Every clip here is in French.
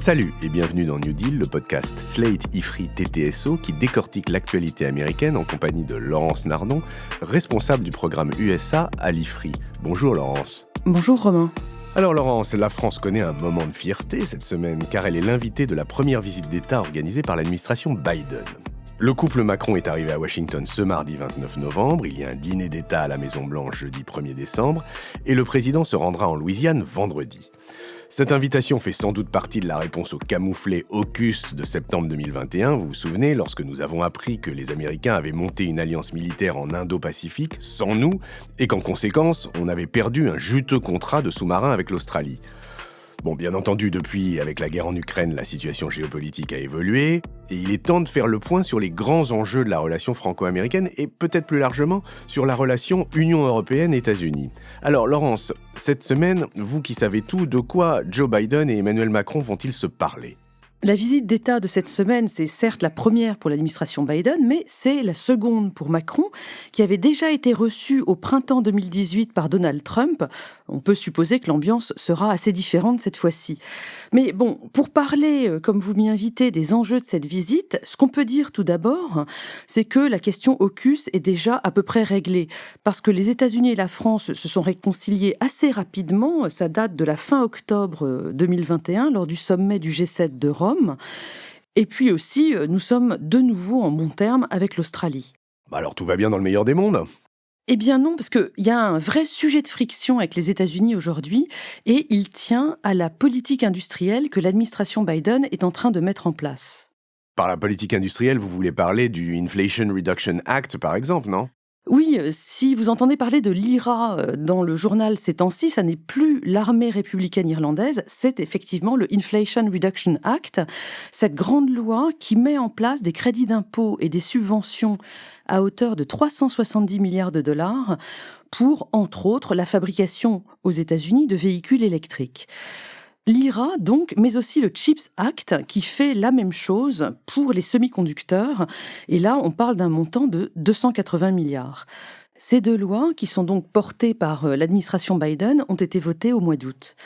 Salut et bienvenue dans New Deal, le podcast Slate IFRI TTSO qui décortique l'actualité américaine en compagnie de Laurence Nardon, responsable du programme USA à l'IFRI. Bonjour Laurence. Bonjour Romain. Alors Laurence, la France connaît un moment de fierté cette semaine car elle est l'invitée de la première visite d'État organisée par l'administration Biden. Le couple Macron est arrivé à Washington ce mardi 29 novembre, il y a un dîner d'État à la Maison-Blanche jeudi 1er décembre et le président se rendra en Louisiane vendredi. Cette invitation fait sans doute partie de la réponse au camouflet AUKUS de septembre 2021. Vous vous souvenez, lorsque nous avons appris que les Américains avaient monté une alliance militaire en Indo-Pacifique sans nous, et qu'en conséquence, on avait perdu un juteux contrat de sous-marin avec l'Australie. Bon, bien entendu, depuis, avec la guerre en Ukraine, la situation géopolitique a évolué, et il est temps de faire le point sur les grands enjeux de la relation franco-américaine et peut-être plus largement sur la relation Union européenne-États-Unis. Alors, Laurence, cette semaine, vous qui savez tout, de quoi Joe Biden et Emmanuel Macron vont-ils se parler ? La visite d'État de cette semaine, c'est certes la première pour l'administration Biden, mais c'est la seconde pour Macron, qui avait déjà été reçu au printemps 2018 par Donald Trump. On peut supposer que l'ambiance sera assez différente cette fois-ci. Mais bon, pour parler, comme vous m'y invitez, des enjeux de cette visite, ce qu'on peut dire tout d'abord, c'est que la question AUKUS est déjà à peu près réglée, parce que les États-Unis et la France se sont réconciliés assez rapidement. Ça date de la fin octobre 2021, lors du sommet du G7 de Rome. Et puis aussi, nous sommes de nouveau en bons termes avec l'Australie. Alors tout va bien dans le meilleur des mondes ? Eh bien non, parce qu'il y a un vrai sujet de friction avec les États-Unis aujourd'hui, et il tient à la politique industrielle que l'administration Biden est en train de mettre en place. Par la politique industrielle, vous voulez parler du Inflation Reduction Act, par exemple, non ? Oui, si vous entendez parler de l'IRA dans le journal ces temps-ci, ça n'est plus l'armée républicaine irlandaise, c'est effectivement le Inflation Reduction Act, cette grande loi qui met en place des crédits d'impôt et des subventions à hauteur de 370 milliards de dollars pour, entre autres, la fabrication aux États-Unis de véhicules électriques. L'IRA, donc, mais aussi le CHIPS Act, qui fait la même chose pour les semi-conducteurs. Et là, on parle d'un montant de 280 milliards. Ces deux lois, qui sont donc portées par l'administration Biden, ont été votées au mois d'août.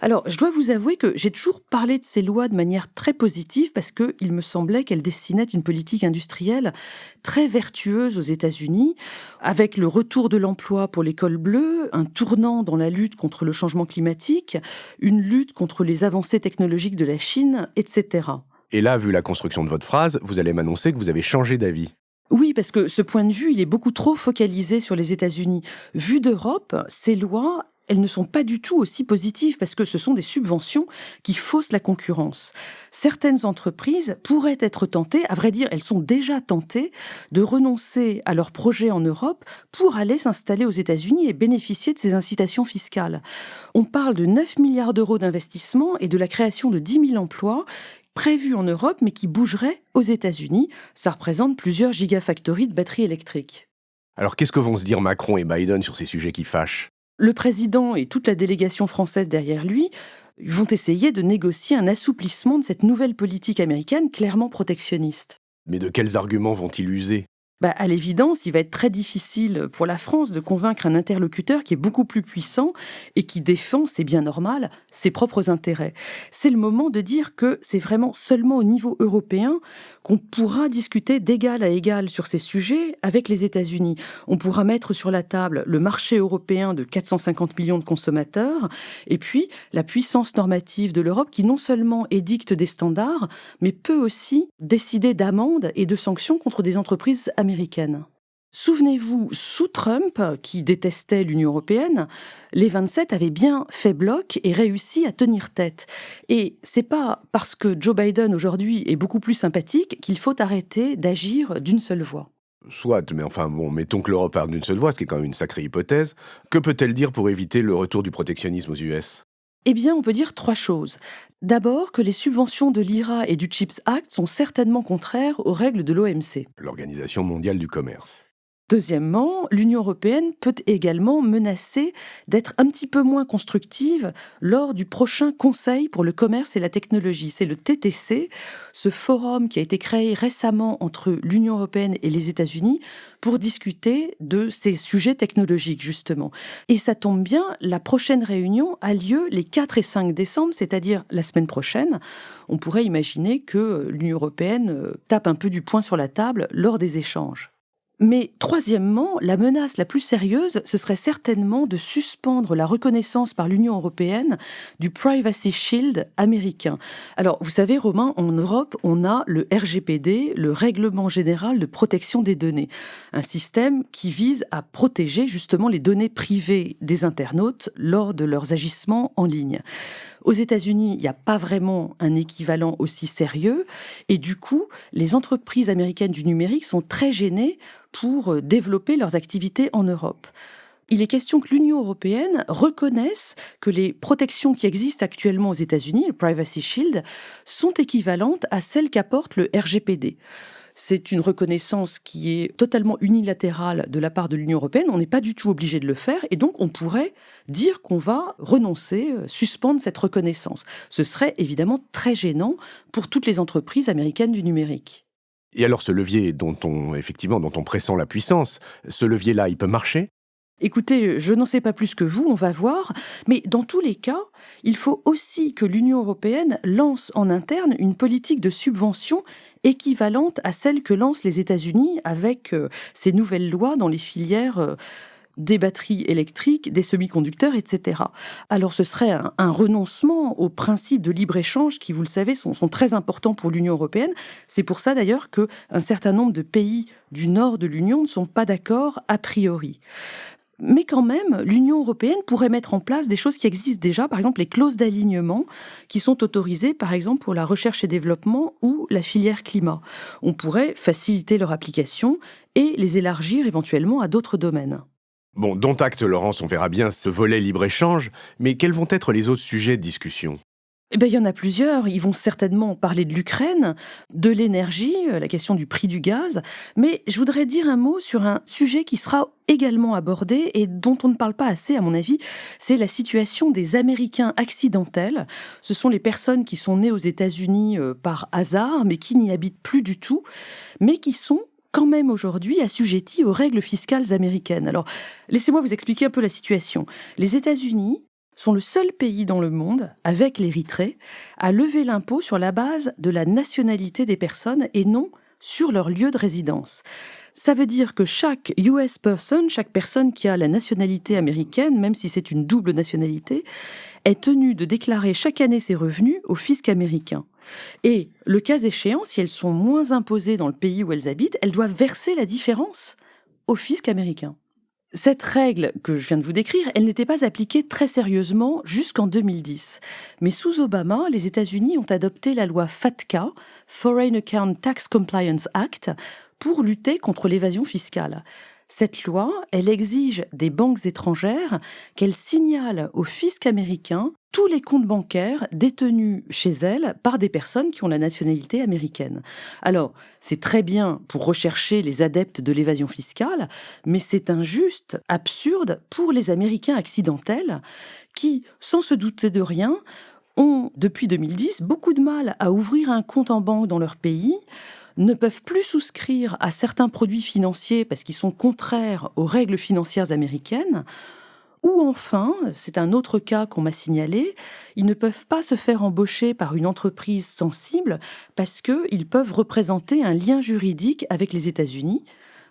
Alors, je dois vous avouer que j'ai toujours parlé de ces lois de manière très positive parce qu'il me semblait qu'elles dessinaient une politique industrielle très vertueuse aux États-Unis, avec le retour de l'emploi pour l'école bleue, un tournant dans la lutte contre le changement climatique, une lutte contre les avancées technologiques de la Chine, etc. Et là, vu la construction de votre phrase, vous allez m'annoncer que vous avez changé d'avis. Oui, parce que ce point de vue, il est beaucoup trop focalisé sur les États-Unis. Vu d'Europe, ces lois, elles ne sont pas du tout aussi positives parce que ce sont des subventions qui faussent la concurrence. Certaines entreprises pourraient être tentées, à vrai dire, elles sont déjà tentées, de renoncer à leurs projets en Europe pour aller s'installer aux États-Unis et bénéficier de ces incitations fiscales. On parle de 9 milliards d'euros d'investissement et de la création de 10 000 emplois prévus en Europe, mais qui bougeraient aux États-Unis. Ça représente plusieurs gigafactories de batteries électriques. Alors qu'est-ce que vont se dire Macron et Biden sur ces sujets qui fâchent ? Le président et toute la délégation française derrière lui vont essayer de négocier un assouplissement de cette nouvelle politique américaine clairement protectionniste. Mais de quels arguments vont-ils user ? À l'évidence, il va être très difficile pour la France de convaincre un interlocuteur qui est beaucoup plus puissant et qui défend, c'est bien normal, ses propres intérêts. C'est le moment de dire que c'est vraiment seulement au niveau européen qu'on pourra discuter d'égal à égal sur ces sujets avec les États-Unis. On pourra mettre sur la table le marché européen de 450 millions de consommateurs et puis la puissance normative de l'Europe qui non seulement édicte des standards, mais peut aussi décider d'amendes et de sanctions contre des entreprises américaines. Souvenez-vous, sous Trump, qui détestait l'Union européenne, les 27 avaient bien fait bloc et réussi à tenir tête. Et c'est pas parce que Joe Biden aujourd'hui est beaucoup plus sympathique qu'il faut arrêter d'agir d'une seule voix. Soit, mais enfin bon, mettons que l'Europe parle d'une seule voix, ce qui est quand même une sacrée hypothèse. Que peut-elle dire pour éviter le retour du protectionnisme aux US ? Eh bien, on peut dire 3 choses. D'abord, que les subventions de l'IRA et du CHIPS Act sont certainement contraires aux règles de l'OMC. L'Organisation mondiale du commerce. Deuxièmement, l'Union européenne peut également menacer d'être un petit peu moins constructive lors du prochain Conseil pour le commerce et la technologie. C'est le TTC, ce forum qui a été créé récemment entre l'Union européenne et les États-Unis pour discuter de ces sujets technologiques, justement. Et ça tombe bien, la prochaine réunion a lieu les 4 et 5 décembre, c'est-à-dire la semaine prochaine. On pourrait imaginer que l'Union européenne tape un peu du poing sur la table lors des échanges. Mais troisièmement, la menace la plus sérieuse, ce serait certainement de suspendre la reconnaissance par l'Union européenne du Privacy Shield américain. Alors, vous savez, Romain, en Europe, on a le RGPD, le Règlement général de protection des données, un système qui vise à protéger justement les données privées des internautes lors de leurs agissements en ligne. Aux États-Unis, il n'y a pas vraiment un équivalent aussi sérieux et du coup, les entreprises américaines du numérique sont très gênées pour développer leurs activités en Europe. Il est question que l'Union européenne reconnaisse que les protections qui existent actuellement aux États-Unis, le Privacy Shield, sont équivalentes à celles qu'apporte le RGPD. C'est une reconnaissance qui est totalement unilatérale de la part de l'Union européenne. On n'est pas du tout obligé de le faire et donc on pourrait dire qu'on va renoncer, suspendre cette reconnaissance. Ce serait évidemment très gênant pour toutes les entreprises américaines du numérique. Et alors ce levier dont on pressent la puissance, ce levier-là, il peut marcher ? Écoutez, je n'en sais pas plus que vous, on va voir, mais dans tous les cas, il faut aussi que l'Union européenne lance en interne une politique de subvention équivalente à celle que lancent les États-Unis avec ces nouvelles lois dans les filières des batteries électriques, des semi-conducteurs, etc. Alors ce serait un renoncement aux principes de libre-échange qui, vous le savez, sont très importants pour l'Union européenne. C'est pour ça d'ailleurs qu'un certain nombre de pays du nord de l'Union ne sont pas d'accord a priori. Mais quand même, l'Union européenne pourrait mettre en place des choses qui existent déjà, par exemple les clauses d'alignement, qui sont autorisées par exemple pour la recherche et développement ou la filière climat. On pourrait faciliter leur application et les élargir éventuellement à d'autres domaines. Bon, dont acte, Laurence, on verra bien ce volet libre-échange, mais quels vont être les autres sujets de discussion ? Il y en a plusieurs. Ils vont certainement parler de l'Ukraine, de l'énergie, la question du prix du gaz. Mais je voudrais dire un mot sur un sujet qui sera également abordé et dont on ne parle pas assez, à mon avis. C'est la situation des Américains accidentels. Ce sont les personnes qui sont nées aux États-Unis par hasard, mais qui n'y habitent plus du tout, mais qui sont quand même aujourd'hui assujettis aux règles fiscales américaines. Alors, laissez-moi vous expliquer un peu la situation. Les États-Unis sont le seul pays dans le monde, avec l'Érythrée, à lever l'impôt sur la base de la nationalité des personnes et non sur leur lieu de résidence. Ça veut dire que chaque US person, chaque personne qui a la nationalité américaine, même si c'est une double nationalité, est tenue de déclarer chaque année ses revenus au fisc américain. Et le cas échéant, si elles sont moins imposées dans le pays où elles habitent, elles doivent verser la différence au fisc américain. Cette règle que je viens de vous décrire, elle n'était pas appliquée très sérieusement jusqu'en 2010. Mais sous Obama, les États-Unis ont adopté la loi FATCA, Foreign Account Tax Compliance Act, pour lutter contre l'évasion fiscale. Cette loi, elle exige des banques étrangères qu'elles signalent au fisc américain tous les comptes bancaires détenus chez elles par des personnes qui ont la nationalité américaine. Alors, c'est très bien pour rechercher les adeptes de l'évasion fiscale, mais c'est injuste, absurde pour les Américains accidentels qui, sans se douter de rien, ont, depuis 2010, beaucoup de mal à ouvrir un compte en banque dans leur pays, ne peuvent plus souscrire à certains produits financiers parce qu'ils sont contraires aux règles financières américaines, ou enfin, c'est un autre cas qu'on m'a signalé, ils ne peuvent pas se faire embaucher par une entreprise sensible parce qu'ils peuvent représenter un lien juridique avec les États-Unis,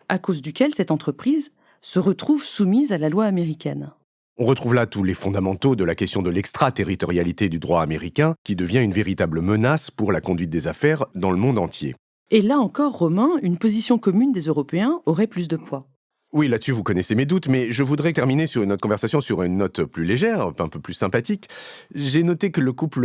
à cause duquel cette entreprise se retrouve soumise à la loi américaine. On retrouve là tous les fondamentaux de la question de l'extraterritorialité du droit américain, qui devient une véritable menace pour la conduite des affaires dans le monde entier. Et là encore, Romain, une position commune des Européens aurait plus de poids. Oui, là-dessus, vous connaissez mes doutes, mais je voudrais terminer sur notre conversation sur une note plus légère, un peu plus sympathique. J'ai noté que le couple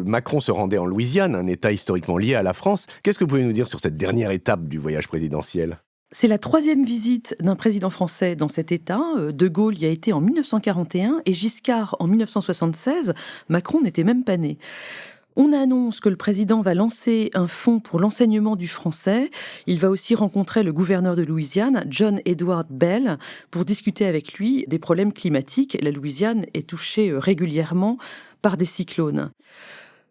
Macron se rendait en Louisiane, un État historiquement lié à la France. Qu'est-ce que vous pouvez nous dire sur cette dernière étape du voyage présidentiel ? C'est la 3e visite d'un président français dans cet État. De Gaulle y a été en 1941 et Giscard en 1976. Macron n'était même pas né. On annonce que le président va lancer un fonds pour l'enseignement du français. Il va aussi rencontrer le gouverneur de Louisiane, John Edward Bell, pour discuter avec lui des problèmes climatiques. La Louisiane est touchée régulièrement par des cyclones.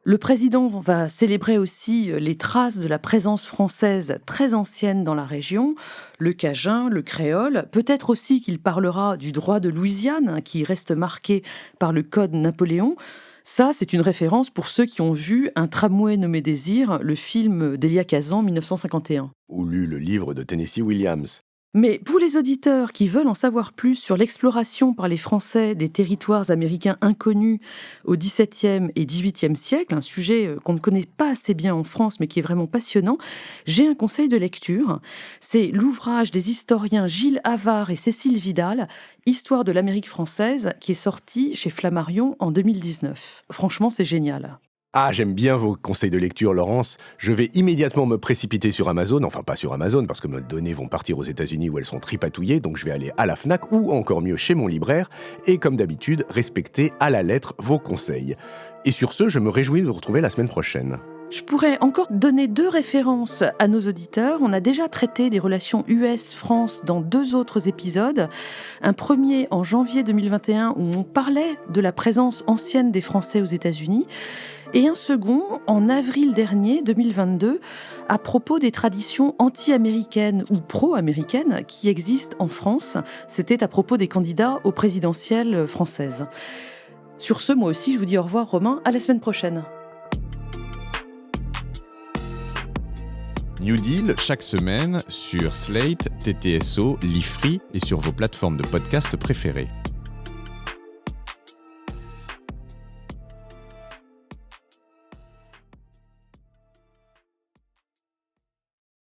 Le président va célébrer aussi les traces de la présence française très ancienne dans la région, le cajun, le créole. Peut-être aussi qu'il parlera du droit de Louisiane, qui reste marqué par le Code Napoléon. Ça, c'est une référence pour ceux qui ont vu Un tramway nommé Désir, le film d'Elia Kazan, 1951. Ou lu le livre de Tennessee Williams. Mais pour les auditeurs qui veulent en savoir plus sur l'exploration par les Français des territoires américains inconnus au XVIIe et XVIIIe siècle, un sujet qu'on ne connaît pas assez bien en France mais qui est vraiment passionnant, j'ai un conseil de lecture. C'est l'ouvrage des historiens Gilles Havard et Cécile Vidal, Histoire de l'Amérique française, qui est sorti chez Flammarion en 2019. Franchement, c'est génial. Ah, j'aime bien vos conseils de lecture, Laurence. Je vais immédiatement me précipiter sur Amazon. Enfin, pas sur Amazon, parce que mes données vont partir aux États-Unis où elles sont tripatouillées. Donc, je vais aller à la Fnac ou encore mieux chez mon libraire. Et comme d'habitude, respecter à la lettre vos conseils. Et sur ce, je me réjouis de vous retrouver la semaine prochaine. Je pourrais encore donner 2 références à nos auditeurs. On a déjà traité des relations US-France dans 2 autres épisodes. Un premier en janvier 2021 où on parlait de la présence ancienne des Français aux États-Unis. Et un second en avril dernier, 2022, à propos des traditions anti-américaines ou pro-américaines qui existent en France. C'était à propos des candidats aux présidentielles françaises. Sur ce, moi aussi, je vous dis au revoir, Romain. À la semaine prochaine. New Deal chaque semaine sur Slate, TTSO, Lifree et sur vos plateformes de podcast préférées.